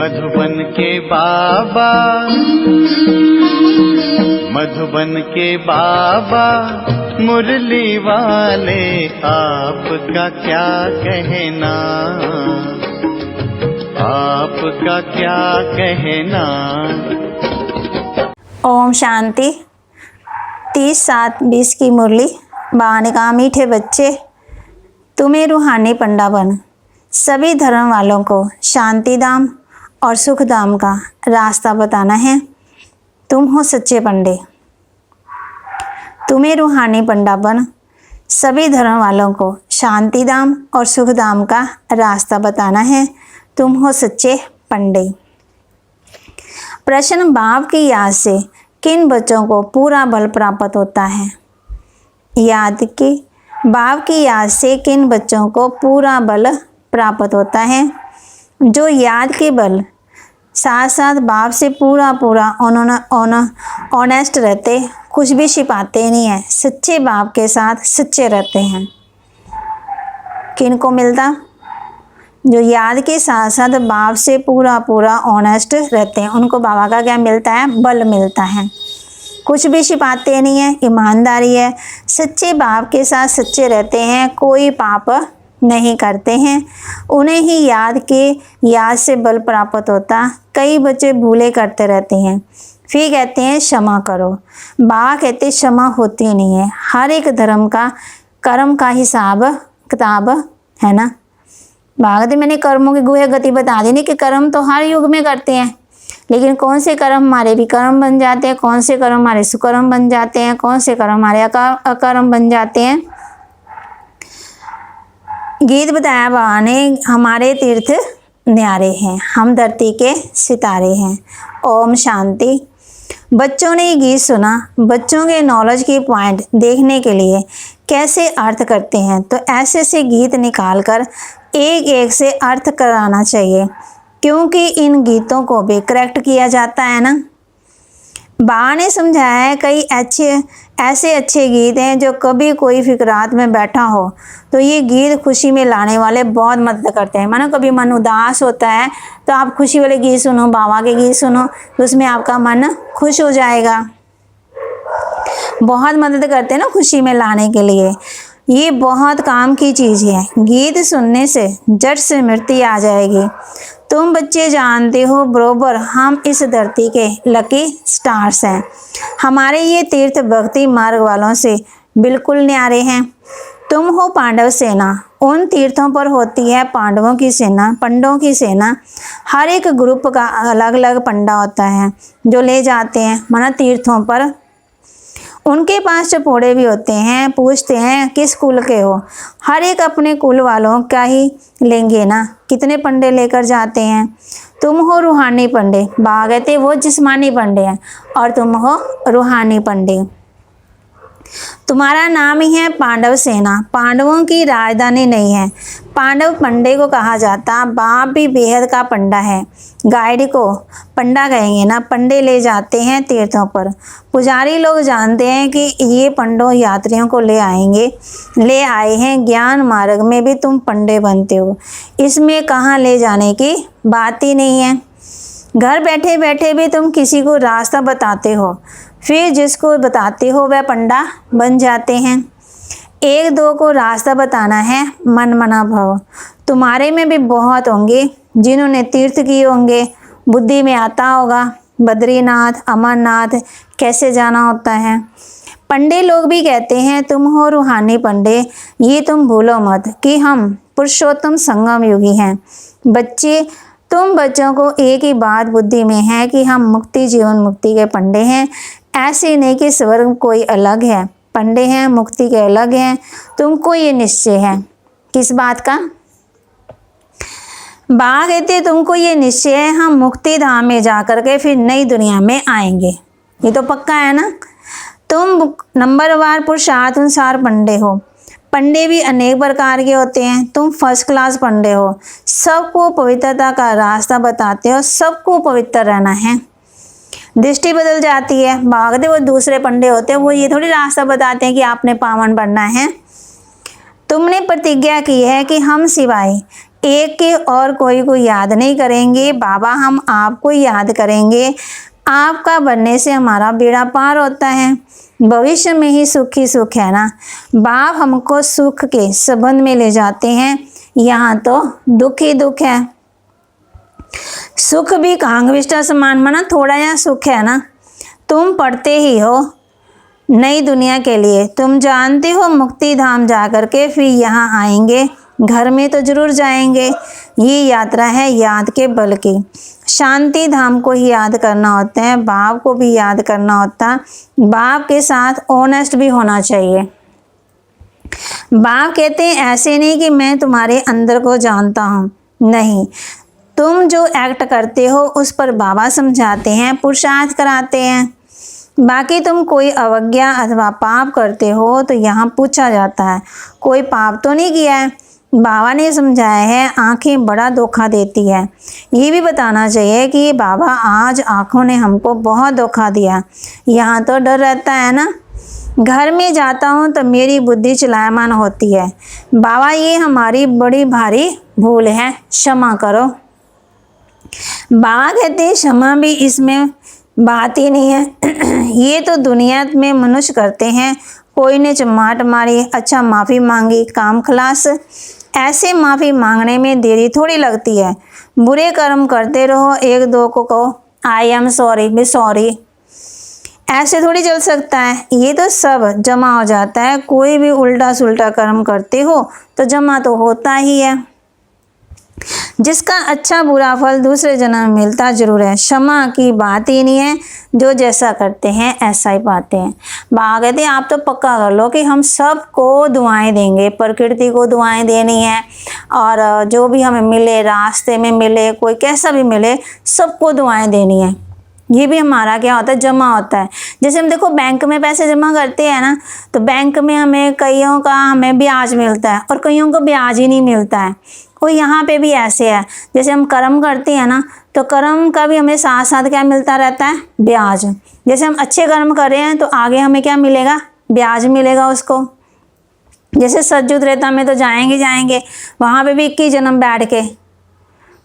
मधुबन के बाबा, मधुबन के बाबा मुरली वाले, आपका क्या कहना, आपका क्या कहना। ओम शांति। 30/7/20 की मुरली। बाबा ने कहा, मीठे बच्चे, तुम्हें रूहानी पंडा बन सभी धर्म वालों को शांति धाम और सुख धाम का रास्ता बताना है। तुम हो सच्चे पंडे। तुम्हें रूहानी पंडा बन सभी धर्म वालों को शांति धाम और सुख धाम का रास्ता बताना है। तुम हो सच्चे पंडे। प्रश्न, बाप की याद से किन बच्चों को पूरा बल प्राप्त होता है? याद की बाप की याद से किन बच्चों को पूरा बल प्राप्त होता है? जो याद के बल साथ साथ बाप से पूरा ऑनेस्ट रहते, कुछ भी छिपाते नहीं है, सच्चे बाप के साथ सच्चे रहते हैं। किन को मिलता? जो याद के साथ साथ बाप से पूरा ऑनेस्ट रहते हैं, उनको बाबा का क्या मिलता है? बल मिलता है। कुछ भी छिपाते नहीं है, ईमानदारी है, सच्चे बाप के साथ सच्चे रहते हैं, कोई पाप नहीं करते हैं। उन्हें ही याद से बल प्राप्त होता। कई बच्चे भूले करते रहते हैं, फिर कहते हैं क्षमा करो। बाबा कहते क्षमा होती नहीं है। हर एक धर्म का कर्म का हिसाब किताब है ना। बाबा कहते मैंने कर्मों की गुह गति बता दी नहीं कि कर्म तो हर युग में करते हैं, लेकिन कौन से कर्म हमारे विकर्म बन जाते हैं, कौन से कर्म हमारे सुकर्म बन जाते हैं, कौन से कर्म हमारे अकर्म बन जाते हैं। गीत बताया बाबा ने, हमारे तीर्थ न्यारे हैं, हम धरती के सितारे हैं। ओम शांति। बच्चों ने ये गीत सुना। बच्चों के नॉलेज की पॉइंट देखने के लिए कैसे अर्थ करते हैं, तो ऐसे से गीत निकाल कर एक एक से अर्थ कराना चाहिए, क्योंकि इन गीतों को भी करेक्ट किया जाता है ना। बाबा ने समझाया है, कई ऐसे अच्छे गीत हैं जो कभी कोई फिक्रात में बैठा हो तो ये गीत खुशी में लाने वाले बहुत मदद करते हैं। मानो कभी मन उदास होता है तो आप खुशी वाले गीत सुनो, बाबा के गीत सुनो, तो उसमें आपका मन खुश हो जाएगा। बहुत मदद करते हैं ना खुशी में लाने के लिए। ये बहुत काम की चीज़ है। गीत सुनने से झट से मृत्यु आ जाएगी। तुम बच्चे जानते हो बरोबर हम इस धरती के लकी स्टार्स हैं। हमारे ये तीर्थ भक्ति मार्ग वालों से बिल्कुल न्यारे हैं। तुम हो पांडव सेना। उन तीर्थों पर होती है पांडवों की सेना, पंडों की सेना। हर एक ग्रुप का अलग अलग पंडा होता है जो ले जाते हैं माना तीर्थों पर। उनके पास चपोड़े भी होते हैं, पूछते हैं किस कुल के हो। हर एक अपने कुल वालों का ही लेंगे ना। कितने पंडे लेकर जाते हैं? तुम हो रूहानी पंडे। बाबा कहते वो जिस्मानी पंडे हैं और तुम हो रूहानी पंडे। तुम्हारा नाम ही है पांडव सेना। पांडवों की राजधानी नहीं है। पांडव पंडे को कहा जाता। बाप भी बेहद का पंडा है। गाइड को पंडा कहेंगे ना। पंडे ले जाते हैं तीर्थों पर। पुजारी लोग जानते हैं कि ये पंडों यात्रियों को ले आए हैं। ज्ञान मार्ग में भी तुम पंडे बनते हो, इसमें कहाँ ले जाने की बात ही नहीं है। घर बैठे बैठे भी तुम किसी को रास्ता बताते हो, फिर जिसको बताते हो वह पंडा बन जाते हैं। एक दो को रास्ता बताना है मन मना भव। तुम्हारे में भी बहुत होंगे जिन्होंने तीर्थ किए होंगे, बुद्धि में आता होगा बद्रीनाथ अमरनाथ कैसे जाना होता है। पंडे लोग भी कहते हैं तुम हो रूहानी पंडे। ये तुम भूलो मत कि हम पुरुषोत्तम संगम युगी हैं। तुम बच्चों को एक ही बात बुद्धि में है कि हम मुक्ति जीवन मुक्ति के पंडे हैं। ऐसे नहीं कि स्वर्ग कोई अलग है, पंडे हैं मुक्ति के अलग हैं। तुमको ये निश्चय है। किस बात का? बाबा कहते तुमको ये निश्चय है हम मुक्ति धाम में जाकर के फिर नई दुनिया में आएंगे। ये तो पक्का है ना। तुम नंबरवार पुरुषार्थ अनुसार पंडे हो। पंडे भी अनेक प्रकार के होते हैं। तुम फर्स्ट क्लास पंडे हो। सबको पवित्रता का रास्ता बताते हो। सबको पवित्र रहना है। दृष्टि बदल जाती है। भागते वो दूसरे पंडे होते हैं, वो ये थोड़ी रास्ता बताते हैं कि आपने पावन बनना है। तुमने प्रतिज्ञा की है कि हम सिवाय एक के और कोई को याद नहीं करेंगे बाबा, हम आपको याद करेंगे। आपका बनने से हमारा बेड़ा पार होता है, भविष्य में ही सुख ही सुख है ना। बाप हमको सुख के संबंध में ले जाते हैं, यहाँ तो दुख ही दुख है। सुख भी कांगविष्टा समान माना थोड़ा या सुख है ना। तुम पढ़ते ही हो नई दुनिया के लिए, तुम जानते हो मुक्ति धाम जा कर के फिर यहाँ आएंगे, घर में तो जरूर जाएंगे। ये यात्रा है याद के बल की। शांति धाम को ही याद करना होता है, बाप को भी याद करना होता है। बाप के साथ ऑनेस्ट भी होना चाहिए। बाप कहते हैं ऐसे नहीं कि मैं तुम्हारे अंदर को जानता हूँ, नहीं, तुम जो एक्ट करते हो उस पर बाबा समझाते हैं, पुरुषार्थ कराते हैं। बाकी तुम कोई अवज्ञा अथवा पाप करते हो तो यहाँ पूछा जाता है, कोई पाप तो नहीं किया है। बाबा ने समझाया है, आंखें बड़ा धोखा देती है। ये भी बताना चाहिए कि बाबा आज आंखों ने हमको बहुत धोखा दिया। यहाँ तो डर रहता है ना, घर में जाता हूँ तो मेरी बुद्धि चलायमान होती है। बाबा ये हमारी बड़ी भारी भूल है, क्षमा करो। बाबा कहते हैं क्षमा भी इसमें बात ही नहीं है। ये तो दुनिया में मनुष्य करते हैं, कोई ने चमाट मारी, अच्छा माफ़ी मांगी, काम खलास। ऐसे माफ़ी मांगने में देरी थोड़ी लगती है। बुरे कर्म करते रहो, एक दो को कहो I am sorry, be sorry, ऐसे थोड़ी चल सकता है। ये तो सब जमा हो जाता है। कोई भी उल्टा सुल्टा कर्म करते हो तो जमा तो होता ही है। जिसका अच्छा बुरा फल दूसरे जन्म में मिलता जरूर है। क्षमा की बात ही नहीं है, जो जैसा करते हैं ऐसा ही पाते हैं। बाबा कहते हैं आप तो पक्का कर लो कि हम सबको दुआएं देंगे, प्रकृति को दुआएं देनी है, और जो भी हमें मिले, रास्ते में मिले, कोई कैसा भी मिले, सबको दुआएं देनी है। ये भी हमारा क्या होता है, जमा होता है। जैसे हम देखो बैंक में पैसे जमा करते हैं ना, तो बैंक में हमें कईयों का हमें ब्याज मिलता है और कईयों को ब्याज ही नहीं मिलता है। और यहाँ पे भी ऐसे है, जैसे हम कर्म करते हैं ना, तो कर्म का भी हमें साथ साथ क्या मिलता रहता है, ब्याज। जैसे हम अच्छे कर्म कर रहे हैं तो आगे हमें क्या मिलेगा, ब्याज मिलेगा उसको। जैसे सज्जु त्रेता में तो जाएंगे, वहाँ पे भी 21 जन्म बैठ के,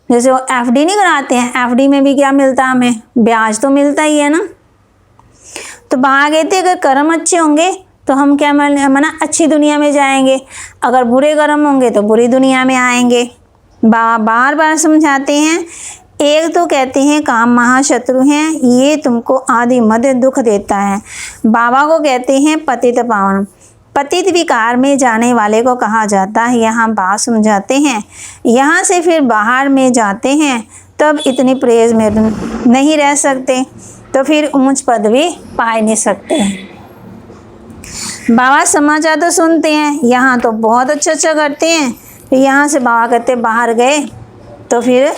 जैसे वो एफडी नहीं कराते हैं, एफडी में भी क्या मिलता है, हमें ब्याज तो मिलता ही है ना। तो बाहर कहते अगर कर्म अच्छे होंगे तो हम क्या माना अच्छी दुनिया में जाएंगे, अगर बुरे कर्म होंगे तो बुरी दुनिया में आएंगे। बार बार समझाते हैं। एक तो कहते हैं काम महाशत्रु हैं, ये तुमको आदि मध्य दुख देता है। बाबा को कहते हैं पतित पावन, पतित विकार में जाने वाले को कहा जाता है। यहाँ बात समझाते हैं। यहाँ से फिर बाहर में जाते हैं तब इतनी प्रेज में नहीं रह सकते, तो फिर ऊंच पद भी पा नहीं सकते। बाबा समाचार तो सुनते हैं, यहाँ तो बहुत अच्छा करते हैं, फिर यहाँ से बाबा कहते बाहर गए तो फिर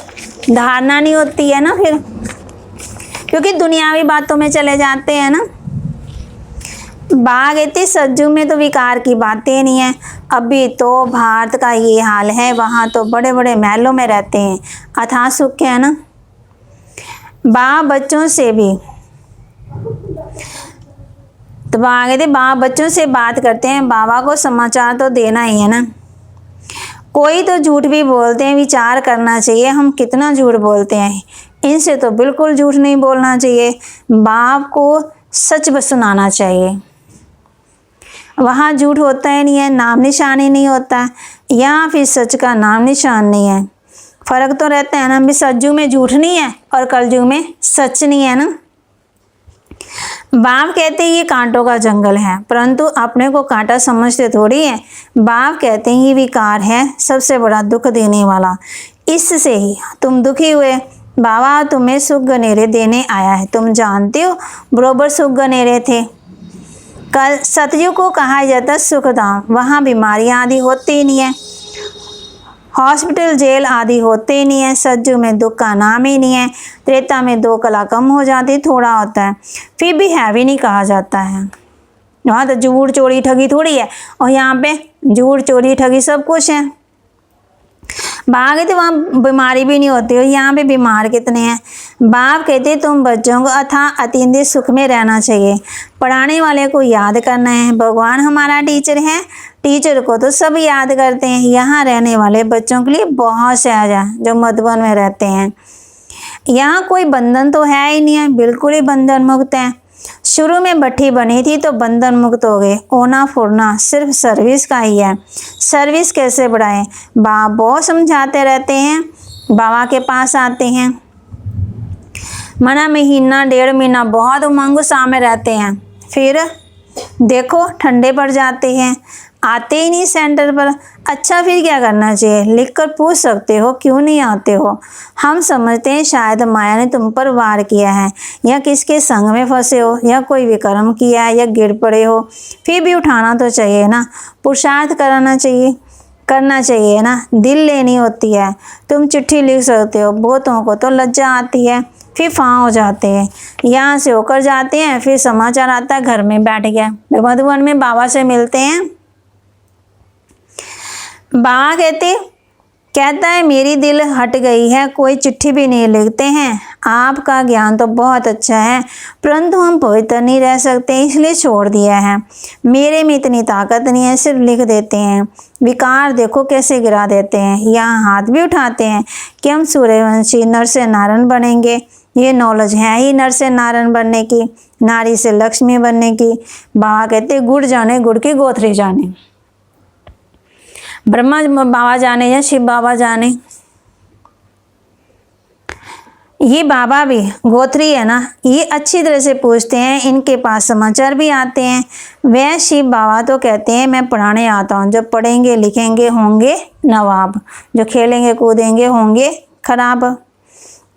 धारणा नहीं होती है ना, फिर क्योंकि दुनियावी बातों में चले जाते हैं ना। बाबा कहते सज्जू में तो विकार की बातें नहीं है। अभी तो भारत का ये हाल है, वहाँ तो बड़े बड़े महलों में रहते हैं, अथाह सुख है ना। बाबा बच्चों से भी तो बाबा कहते बाबा बच्चों से बात करते हैं, बाबा को समाचार तो देना ही है ना। कोई तो झूठ भी बोलते हैं, विचार करना चाहिए हम कितना झूठ बोलते हैं। इनसे तो बिल्कुल झूठ नहीं बोलना चाहिए, बाप को सच सुनाना चाहिए। वहाँ झूठ होता ही नहीं है, नाम निशान ही नहीं होता, यहाँ फिर सच का नाम निशान नहीं है। फर्क तो रहता है ना, भी सज्जू में झूठ नहीं है और कलयुग में सच नहीं है ना। बाप कहते हैं ये कांटों का जंगल है, परंतु अपने को कांटा समझते थोड़ी है। बाप कहते हैं ये विकार है सबसे बड़ा दुख देने वाला, इससे ही तुम दुखी हुए। बाबा तुम्हें सुख गनेरे देने आया है, तुम जानते हो बरोबर सुख गनेरे थे। कल सतयुग को कहा जाता सुखधाम, वहाँ बीमारियाँ आदि होती ही नहीं है, हॉस्पिटल जेल आदि होते ही नहीं है। सज्जू में दुख का नाम ही नहीं है। त्रेता में 2 कला कम हो जाती, थोड़ा होता है, फिर भी हैवी नहीं कहा जाता है। वहाँ तो झूठ चोरी ठगी थोड़ी है, और यहाँ पे झूठ चोरी ठगी सब कुछ है। बाप कहते वहाँ बीमारी भी नहीं होती, और यहाँ पे बीमार कितने हैं। बाप कहते तुम बच्चों को अथाह अतीन्द्रिय सुख में रहना चाहिए, पढ़ाने वाले को याद करना है। भगवान हमारा टीचर है, टीचर को तो सब याद करते हैं, यहाँ रहने वाले बच्चों के लिए बहुत सहज है जो मधुबन में रहते हैं। यहाँ कोई बंधन तो है ही नहीं है, बिल्कुल ही बंधन मुक्त है। शुरू में भट्ठी बनी थी तो बंधन मुक्त हो गए। ओना फोड़ना सिर्फ सर्विस का ही है। सर्विस कैसे बढ़ाएं? बाबा बहुत समझाते रहते हैं, बाबा के पास आते हैं, मना महीना 1.5 महीना बहुत उमंग उत्साह में रहते हैं, फिर देखो ठंडे पड़ जाते हैं, आते ही नहीं सेंटर पर। अच्छा फिर क्या करना चाहिए? लिखकर पूछ सकते हो क्यों नहीं आते हो। हम समझते हैं शायद माया ने तुम पर वार किया है, या किसके संग में फंसे हो, या कोई विक्रम किया है, या गिर पड़े हो। फिर भी उठाना तो चाहिए ना, पुरुषार्थ करना चाहिए ना, दिल लेनी होती है। तुम चिट्ठी लिख सकते हो, बहुतों को तो लज्जा आती है, फिर फां हो जाते हैं, यहाँ से होकर जाते हैं, फिर समाचार आता है घर में बैठ गया। मधुबन में बाबा से मिलते हैं, बाबा कहता है मेरी दिल हट गई है, कोई चिट्ठी भी नहीं लिखते हैं। आपका ज्ञान तो बहुत अच्छा है, परंतु हम पवित्र नहीं रह सकते, इसलिए छोड़ दिया है। मेरे में इतनी ताकत नहीं है, सिर्फ लिख देते हैं। विकार देखो कैसे गिरा देते हैं, यहाँ हाथ भी उठाते हैं कि हम सूर्यवंशी नर से नारायण बनेंगे। ये नॉलेज है ही नर से नारायण बनने की, नारी से लक्ष्मी बनने की। बाबा कहते गुड़ जाने गुड़ की गोथरी जाने, ब्रह्मा बाबा जाने या शिव बाबा जाने। ये बाबा भी गोत्री है ना, ये अच्छी तरह से पूछते हैं, इनके पास समाचार भी आते हैं। वह शिव बाबा तो कहते हैं मैं पढ़ाने आता हूँ, जो पढ़ेंगे लिखेंगे होंगे नवाब, जो खेलेंगे कूदेंगे होंगे खराब।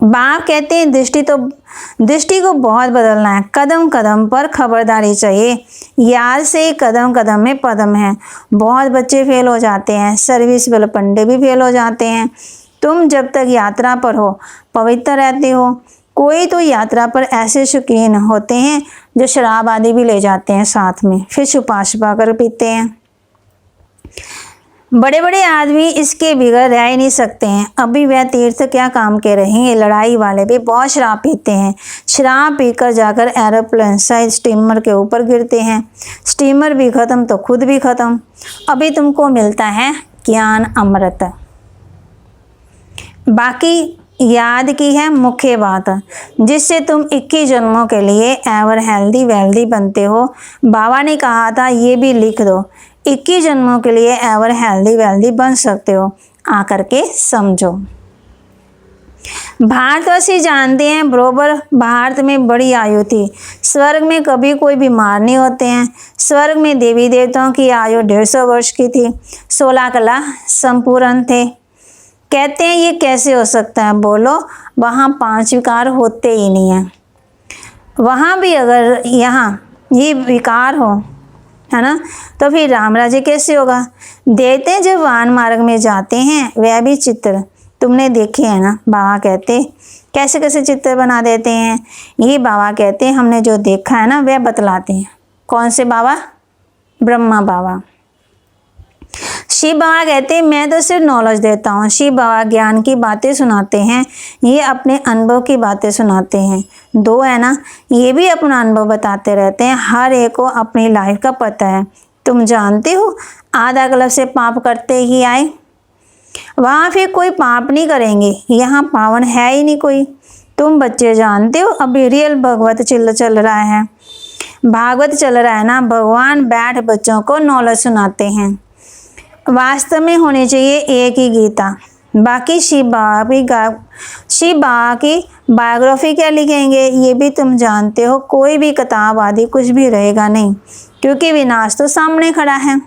बाप कहते हैं दृष्टि को बहुत बदलना है, कदम कदम पर खबरदारी चाहिए। याद से कदम कदम में पदम है। बहुत बच्चे फेल हो जाते हैं, सर्विस वाले पंडे भी फेल हो जाते हैं। तुम जब तक यात्रा पर हो पवित्र रहते हो। कोई तो यात्रा पर ऐसे शौकीन होते हैं जो शराब आदि भी ले जाते हैं साथ में, फिर छुपा छुपा कर पीते हैं। बड़े बड़े आदमी इसके बिगड़ रह ही नहीं सकते हैं। अभी वह तीर्थ क्या काम के रहेंगे। लड़ाई वाले भी बहुत शराब पीते हैं, शराब पीकर जाकर एरोप्लेन साइज स्टीमर के ऊपर गिरते हैं। स्टीमर भी खत्म तो खुद भी खत्म। अभी तुमको मिलता है ज्ञान अमृत, बाकी याद की है मुख्य बात, जिससे तुम 21 जन्मों के लिए एवर हेल्दी वेल्दी बनते हो। बाबा ने कहा था ये भी लिख दो, 21 जन्मों के लिए एवर हेल्दी वेल्दी बन सकते हो। आकर के समझो। भारतवासी जानते हैं बरोबर भारत में बड़ी आयु थी। स्वर्ग में कभी कोई बीमार नहीं होते हैं। स्वर्ग में देवी देवताओं की आयु 150 वर्ष की थी। 16 कला संपूर्ण थे। कहते हैं ये कैसे हो सकता है? बोलो, वहाँ 5 विकार होते ही नहीं हैं। वहाँ भी अगर यहाँ ये विकार हो, है ना, तो फिर राम राज्य कैसे होगा? देवते जब वान मार्ग में जाते हैं वह भी चित्र तुमने देखे हैं ना। बाबा कहते कैसे कैसे चित्र बना देते हैं। ये बाबा कहते हैं हमने जो देखा है ना वह बतलाते हैं। कौन से बाबा? ब्रह्मा बाबा। शिव बाबा कहते हैं मैं तो सिर्फ नॉलेज देता हूँ। शिव बाबा ज्ञान की बातें सुनाते हैं, ये अपने अनुभव की बातें सुनाते हैं। 2 है ना, ये भी अपना अनुभव बताते रहते हैं। हर एक को अपनी लाइफ का पता है। तुम जानते हो आधा कल्प से पाप करते ही आए, वहाँ फिर कोई पाप नहीं करेंगे। यहाँ पावन है ही नहीं कोई। तुम बच्चे जानते हो अभी रियल भगवत चल रहा है, भागवत चल रहा है ना। भगवान बैठ बच्चों को नॉलेज सुनाते हैं। वास्तव में होनी चाहिए एक ही गीता। बाकी शिव बाबा की बायोग्राफी क्या लिखेंगे ये भी तुम जानते हो। कोई भी किताब आदि कुछ भी रहेगा नहीं, क्योंकि विनाश तो सामने खड़ा है।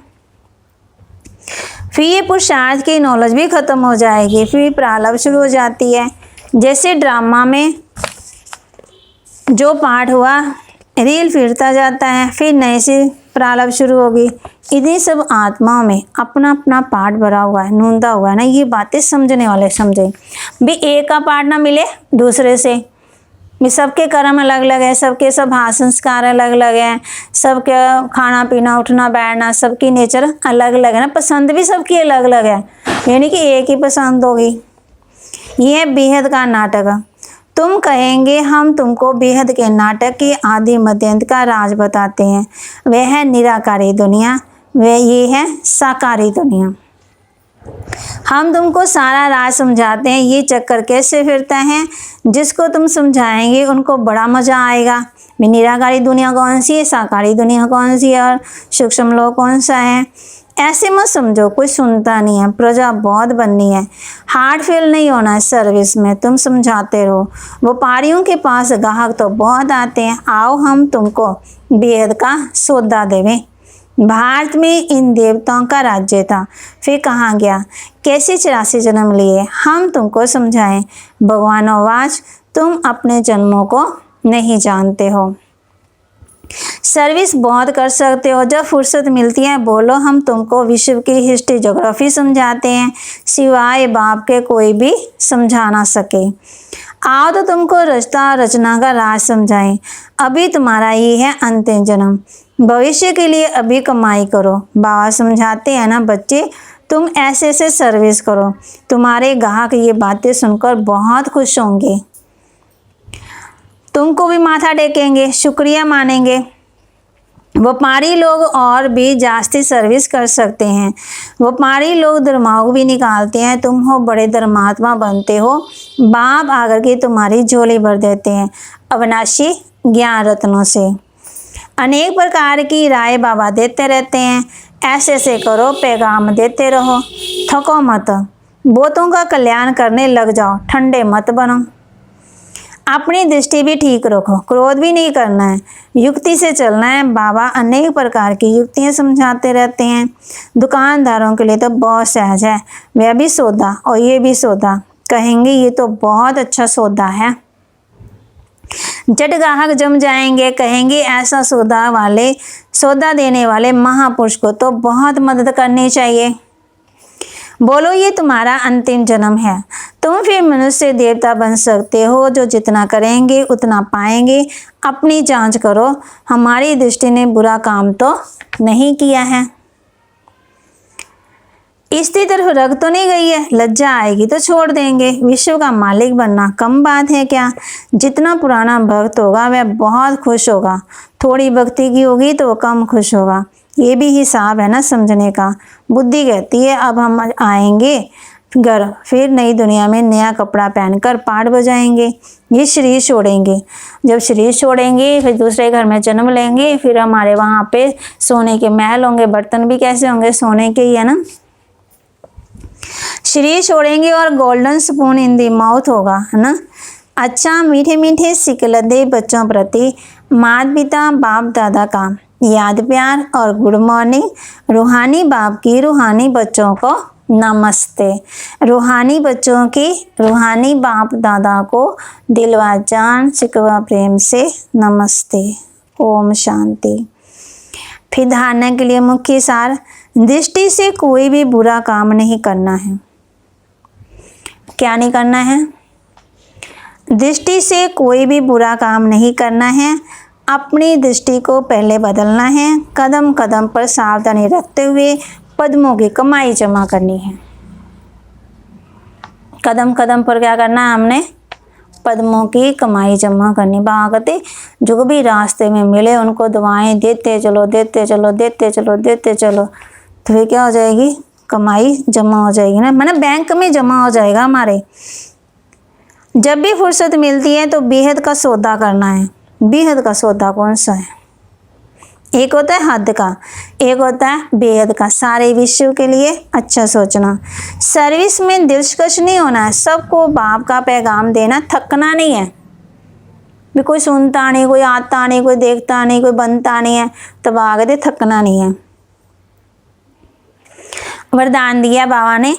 फिर ये पुरुषार्थ की नॉलेज भी खत्म हो जाएगी। फिर प्रारंभ शुरू हो जाती है। जैसे ड्रामा में जो पार्ट हुआ रील फिरता जाता है, फिर नए से प्रारंभ शुरू होगी। इन्हीं सब आत्माओं में अपना अपना पार्ट भरा हुआ है, नूंदा हुआ है ना। ये बातें समझने वाले समझे भी। एक का पार्ट ना मिले दूसरे से भी। सबके कर्म अलग अलग है, सबके सब हाथ संस्कार अलग अलग है, सबके खाना पीना उठना बैठना सबकी नेचर अलग अलग है ना। पसंद भी सबकी अलग अलग है, यानी कि एक ही पसंद होगी। यह है बेहद का नाटक। तुम कहेंगे हम तुमको बेहद के नाटक के आदि मध्यांत का राज बताते हैं। वह है निराकारी दुनिया, वे ये है साकारी दुनिया। हम तुमको सारा राज समझाते हैं, ये चक्कर कैसे फिरता है। जिसको तुम समझाएंगे उनको बड़ा मज़ा आएगा। भी निराकारी दुनिया कौन सी है, साकारी दुनिया कौन सी है और सूक्ष्म लोक कौन सा है। ऐसे मत समझो, कोई सुनता नहीं है। प्रजा बहुत बननी है, हार्ट फेल नहीं होना है सर्विस में। तुम समझाते रहो। व्यापारियों के पास ग्राहक तो बहुत आते हैं, आओ हम तुमको बेहद का सौदा देवें। भारत में इन देवताओं का राज्य था, फिर कहाँ गया, कैसे 84 जन्म लिए, हम तुमको समझाएं। भगवानोवाच, तुम अपने जन्मों को नहीं जानते हो। सर्विस बहुत कर सकते हो, जब फुर्सत मिलती है बोलो, हम तुमको विश्व की हिस्ट्री ज्योग्राफी समझाते हैं, सिवाय बाप के कोई भी समझा ना सके। आओ तो तुमको रचता रचना का राज समझाएं। अभी तुम्हारा ये है अंतिम जन्म, भविष्य के लिए अभी कमाई करो। बाबा समझाते हैं ना बच्चे, तुम ऐसे ऐसे सर्विस करो, तुम्हारे ग्राहक ये बातें सुनकर बहुत खुश होंगे, तुमको भी माथा टेकेंगे, शुक्रिया मानेंगे। व्यापारी लोग और भी जास्ती सर्विस कर सकते हैं। व्यापारी लोग धर्माओं भी निकालते हैं, तुम हो बड़े धर्मात्मा बनते हो। बाप आकर के तुम्हारी झोली भर देते हैं अविनाशी ज्ञान रत्नों से। अनेक प्रकार की राय बाबा देते रहते हैं, ऐसे ऐसे करो, पैगाम देते रहो, थको मत, बहुतों का कल्याण करने लग जाओ, ठंडे मत बनो। अपनी दृष्टि भी ठीक रखो, क्रोध भी नहीं करना है, युक्ति से चलना है। बाबा अनेक प्रकार की युक्तियाँ समझाते रहते हैं। दुकानदारों के लिए तो बहुत सहज है, वह भी सौदा और ये भी सौदा, कहेंगे ये तो बहुत अच्छा सौदा है। जट ग्राहक जम जाएंगे, कहेंगे ऐसा सौदा देने वाले महापुरुष को तो बहुत मदद करनी चाहिए। बोलो ये तुम्हारा अंतिम जन्म है, तुम फिर मनुष्य देवता बन सकते हो, जो जितना करेंगे उतना पाएंगे। अपनी जांच करो, हमारी दृष्टि ने बुरा काम तो नहीं किया है। इसकी तरफ रग तो नहीं गई है, लज्जा आएगी तो छोड़ देंगे। विश्व का मालिक बनना कम बात है क्या। जितना पुराना भक्त होगा वह बहुत खुश होगा, थोड़ी भक्ति की होगी तो वो कम खुश होगा। ये भी हिसाब है ना समझने का। बुद्धि कहती है अब हम आएंगे घर, फिर नई दुनिया में नया कपड़ा पहनकर पाठ बजाएंगे, ये शरीर छोड़ेंगे। जब शरीर छोड़ेंगे फिर दूसरे घर में जन्म लेंगे, फिर हमारे वहाँ पे सोने के महल होंगे, बर्तन भी कैसे होंगे, सोने के ही है ना। शरीर छोड़ेंगे और golden spoon in the mouth होगा, है ना। अच्छा मीठे मीठे सिकलदे बच्चों प्रति माता पिता बाप दादा का याद प्यार और गुड मॉर्निंग। रूहानी बाप की रूहानी बच्चों को नमस्ते। रूहानी बच्चों की रूहानी बाप दादा को दिलवा जान शिकवा प्रेम से नमस्ते। ओम शांति। फिर धारणा के लिए मुख्य सार, दृष्टि से कोई भी बुरा काम नहीं करना है। क्या नहीं करना है? दृष्टि से कोई भी बुरा काम नहीं करना है। अपनी दृष्टि को पहले बदलना है। कदम कदम पर सावधानी रखते हुए पद्मों की कमाई जमा करनी है। कदम कदम पर क्या करना है हमने? पद्मों की कमाई जमा करनी। बागते जो भी रास्ते में मिले उनको दुआएं देते चलो देते चलो देते चलो देते चलो, तो फिर क्या हो जाएगी? कमाई जमा हो जाएगी ना, मतलब बैंक में जमा हो जाएगा हमारे। जब भी फुर्सत मिलती है तो बेहद का सौदा करना है। बेहद का सौदा कौन सा है? एक होता है हद का, एक होता है बेहद का। सारे विश्व के लिए अच्छा सोचना। सर्विस में दिलकश नहीं होना है, सबको बाप का पैगाम देना, थकना नहीं है। भी कोई सुनता नहीं, कोई आता नहीं, कोई देखता नहीं, कोई बनता नहीं है, तब आगे थकना नहीं है। वरदान दिया बाबा ने,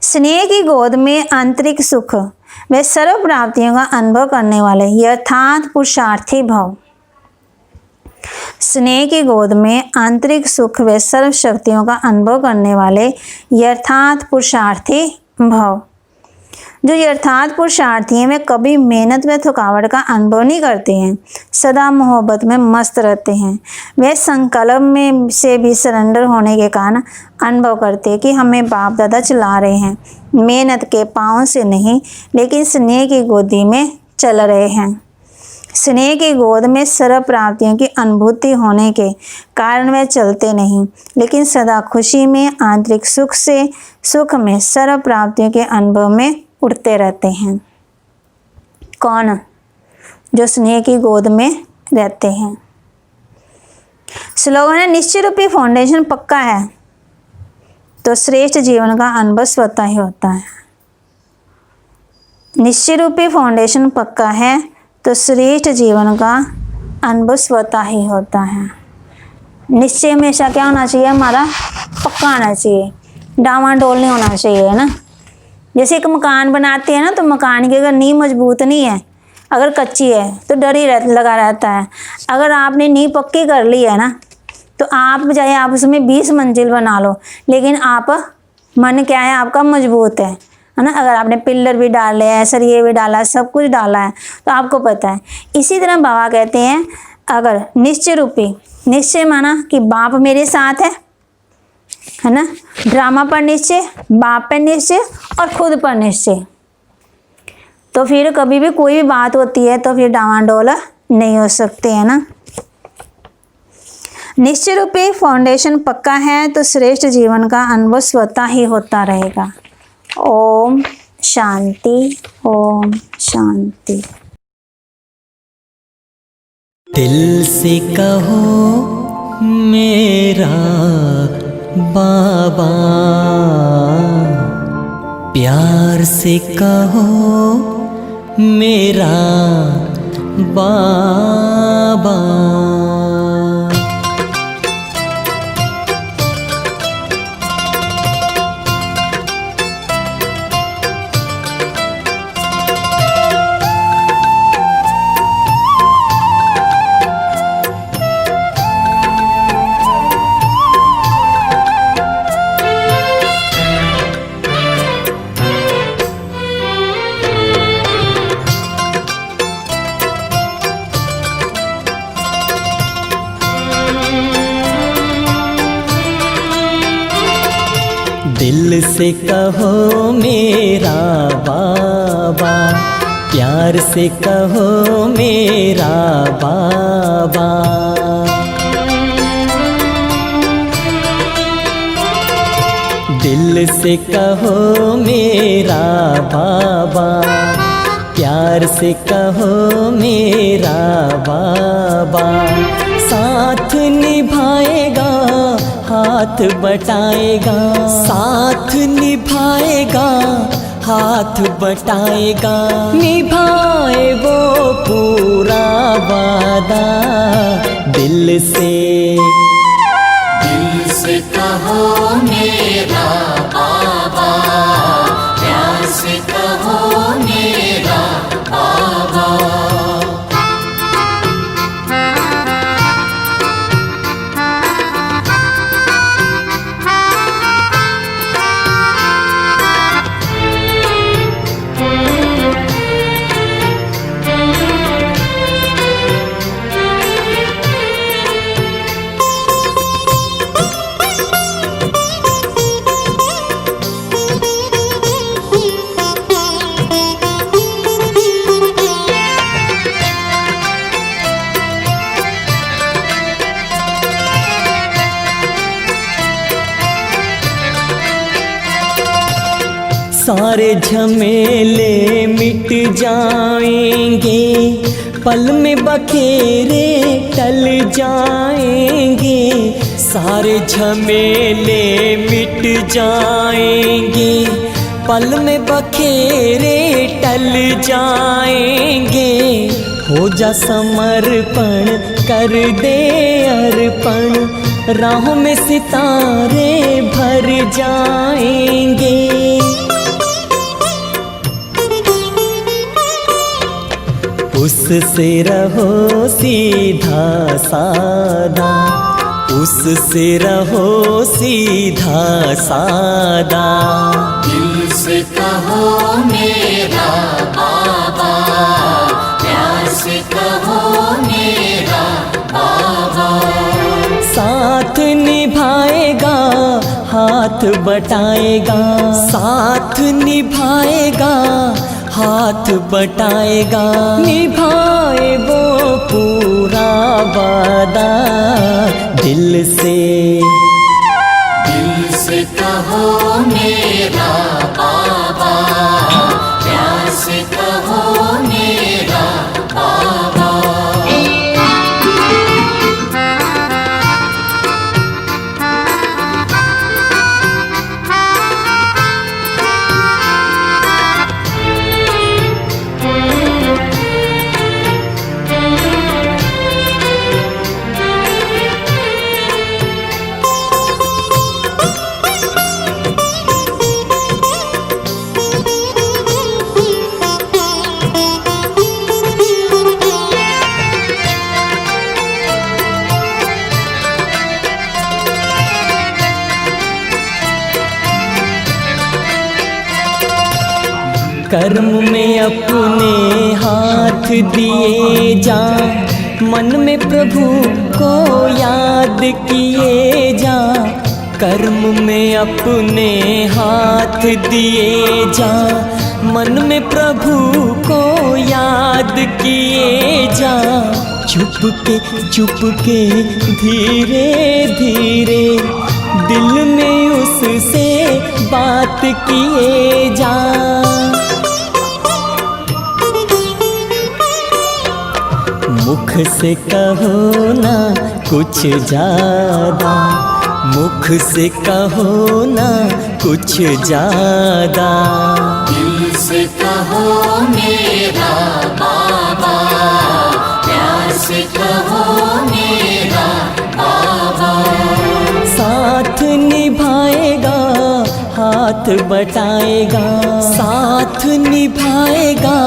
स्नेह की गोद में आंतरिक सुख व सर्व प्राप्तियों का अनुभव करने वाले यथार्थ पुरुषार्थी भव। स्नेह की गोद में आंतरिक सुख व सर्व शक्तियों का अनुभव करने वाले यथार्थ पुरुषार्थी भव। जो यथार्थ पुरुषार्थी हैं वे कभी मेहनत व थकावट का अनुभव नहीं करते हैं, सदा मोहब्बत में मस्त रहते हैं। वे संकल्प में से भी सरेंडर होने के कारण अनुभव करते हैं कि हमें बाप दादा चला रहे हैं, मेहनत के पाँव से नहीं लेकिन स्नेह की गोदी में चल रहे हैं। स्नेह की गोद में सर्व प्राप्तियों की अनुभूति होने के कारण वे चलते नहीं, लेकिन सदा खुशी में, आंतरिक सुख से सुख में, सर्व प्राप्तियों के अनुभव में उड़ते रहते हैं। कौन? जो स्नेह की गोद में रहते हैं। स्लोगन है, निश्चित रूपी फाउंडेशन पक्का है तो श्रेष्ठ जीवन का अनुभव स्वतः ही होता है। निश्चित रूपी फाउंडेशन पक्का है तो श्रेष्ठ जीवन का अनुभव स्वतः ही होता है। निश्चय हमेशा क्या होना चाहिए? हमारा पक्का होना चाहिए, डामाडोल नहीं होना चाहिए, है ना। जैसे एक मकान बनाते हैं ना, तो मकान की अगर नींव मजबूत नहीं है, अगर कच्ची है तो डर ही लगा रहता है। अगर आपने नींव पक्की कर ली है ना, तो आप चाहे आप उसमें 20 मंजिल बना लो, लेकिन आप मन क्या है आपका मजबूत है ना। अगर आपने पिल्लर भी डाले हैं, सरिये भी डाला है, सब कुछ डाला है, तो आपको पता है। इसी तरह बाबा कहते हैं, अगर निश्चय रूपी, निश्चय माना कि बाप मेरे साथ है ना, ड्रामा पर निश्चय, बाप पर निश्चय और खुद पर निश्चय, तो फिर कभी भी कोई भी बात होती है तो फिर डावाडोल नहीं हो सकते, है ना। निश्चय रूपी फाउंडेशन पक्का है तो श्रेष्ठ जीवन का अनुभव स्वतः ही होता रहेगा। ओम शांति, ओम शांति। दिल से कहो मेरा बाबा, प्यार से कहो मेरा बाबा। दिल से कहो मेरा बाबा, प्यार से कहो मेरा बाबा। दिल से कहो मेरा बाबा, प्यार से कहो मेरा बाबा। साथ निभाएगा, हाथ बटाएगा, साथ निभाएगा, हाथ बटाएगा। निभाए वो पूरा वादा। दिल से कहो मेरा बाबा, प्यार से कहो मेरा बाबा। सारे झमेले मिट जाएंगे, पल में बखेरे टल जाएंगे। सारे झमेले मिट जाएंगे, पल में बखेरे टल जाएंगे। हो जा समर्पण, कर दे अर्पण, राहों में सितारे भर जाएंगे। उससे रहो सीधा सादा, उससे रहो सीधा सादा। दिल से कहो मेरा बाबा, प्यार से कहो मेरा बाबा। साथ निभाएगा, हाथ बटाएगा, साथ निभाएगा, हाथ हाथ बटाएगा, निभाए वो पूरा वादा दिल से। दिल से कहो मेरा बाबा, प्यार से कहो मेरा बाबा। कर्म में अपने हाथ दिए जा, मन में प्रभु को याद किए जा। कर्म में अपने हाथ दिए जा, मन में प्रभु को याद किए जा। चुप के धीरे धीरे दिल में उससे बात किए जा। मुख से कहो ना कुछ ज्यादा, मुख से कहो ना कुछ ज्यादा। दिल से कहो मेरा बाबा, प्यार से कहो मेरा बाबा। साथ निभाएगा, हाथ बटाएगा, साथ निभाएगा,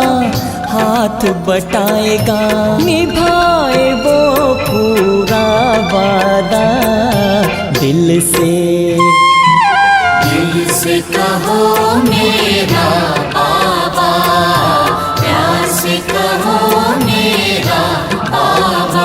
हाथ बटाएगा, निभाए वो पूरा वादा दिल से। दिल से कहो मेरा बाबा, प्यार से कहो मेरा बाबा।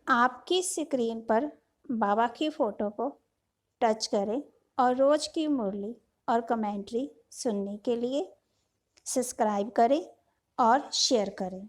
आपकी स्क्रीन पर बाबा की फ़ोटो को टच करें और रोज़ की मुरली और कमेंट्री सुनने के लिए सब्सक्राइब करें और शेयर करें।